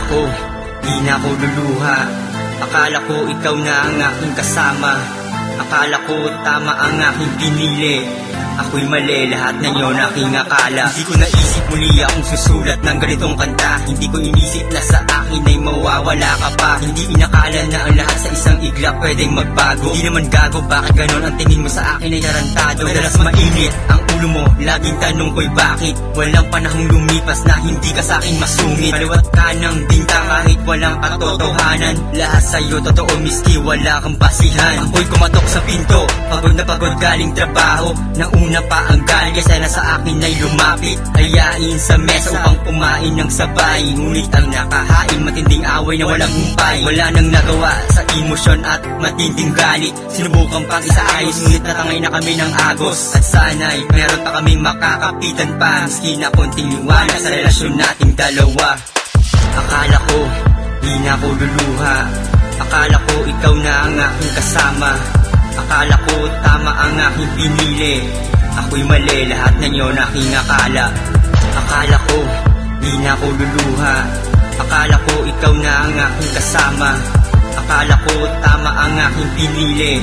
ko, di na ako luluha. Akala ko ikaw na ang aking kasama. Akala ko tama ang aking pinili. Ako'y mali, lahat ng yun aking akala. Hindi ko naisip muli akong susulat ng ganitong kanta. Hindi ko inisip na sa akin ay mawawala ka pa. Hindi inakala na ang lahat sa isang iglap pwedeng magbago. Hindi naman gago, bakit ganon ang tingin mo sa akin ay tarantado? Madalas mainit ang ulo mo, laging tanong ko'y bakit walang panahong lumipas na hindi ka sa akin masungit. Maliwat ka ng bintang kahit walang katotohanan. Lahat sa'yo totoo miski wala kang basihan. Ako'y kumatok sa pinto, pagod na pagod galing trabaho. Nang una pa ang galing kaysa na sa akin ay lumapit. Hayain sa mesa upang kumain ng sabay. Ngunit ang nakahain matinding away na walang humpay. Wala nang nagawa sa emosyon at matinding galit. Sinubukan pang isaayos ngunit natangay na kami ng agos. At sana'y meron pa kaming makakapitan pa. Miski na konting liwanag sa relasyon nating dalawa. Akala ko, di na ako luluha. Akala ko ikaw na ang aking kasama. Akala ko tama ang aking pinili. Ako'y mali, lahat ng yun aking akala. Akala ko, di na ako luluha. Akala ko ikaw na ang aking kasama. Akala ko tama ang aking pinili.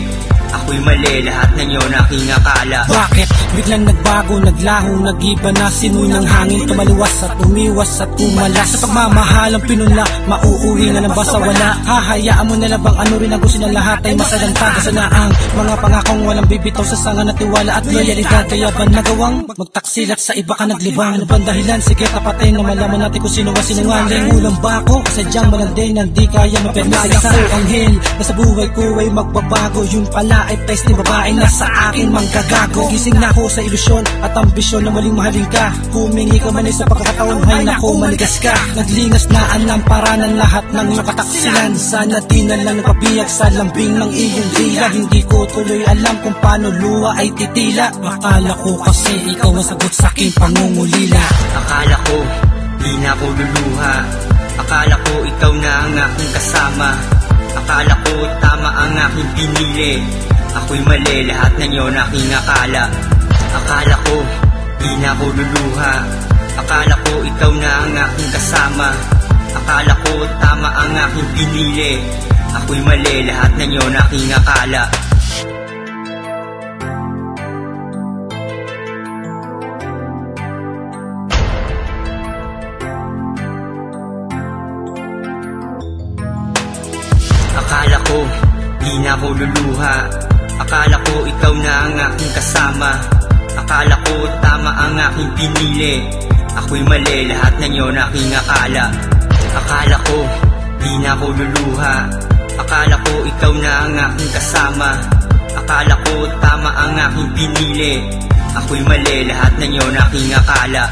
Ako'y mali, lahat ng yun aking akala. Bakit? Biglang nagbago, naglaho, nag-iba na. Simoy ng hangin, tumaliwas at tumiwas at tumalas. Sa pagmamahalang pinula, mauuwi na lang ba sa wala? Hahayaan mo na lang bang ano rin ang gusto ng lahat ay masalanta? Sana ang mga pangakong walang bibitaw sa sanga na tiwala at loyalidad. Kaya ba nagawang magtaksil at sa iba ka naglibang? Ano bang dahilan? Sige tapatay na malaman natin kung sino ang sinungaling. Ulang ba ako? Sadyang malanding na di kaya mapernaya ko. Anghel na sa buhay ko ay magbabago. Yung pala ay test ni babae na sa akin manggagago. Gising na ako sa ilusyon at ambisyon na maling mahalin ka. Humingi ka man sa pagkakataon, hay nako manigas ka. Naglingas na ang lampara ng lahat ng iyong kataksilan. Sana di na lang napabiyag sa lambing ng iyong dila. Hindi ko tuloy alam kung paano luha ay titila. Akala ko kasi ikaw ang sagot sa aking pangungulila. Akala ko, di na ako luluha. Akala ko ikaw na ang aking kasama. Akala ko tama ang aking pinili. Ako'y mali, lahat ng yun aking akala. Akala ko, di na ako luluha. Akala ko ikaw na ang aking kasama. Akala ko tama ang aking pinili. Ako'y mali, lahat ng yun aking akala. Akala ko, di na ako luluha. Akala ko ikaw na ang aking kasama. Akala ko tama ang aking pinili. Ako'y mali, lahat ng yun aking akala. Akala ko, di na ako luluha. Akala ko ikaw na ang aking kasama. Akala ko tama ang aking pinili. Ako'y mali, lahat ng yun aking akala.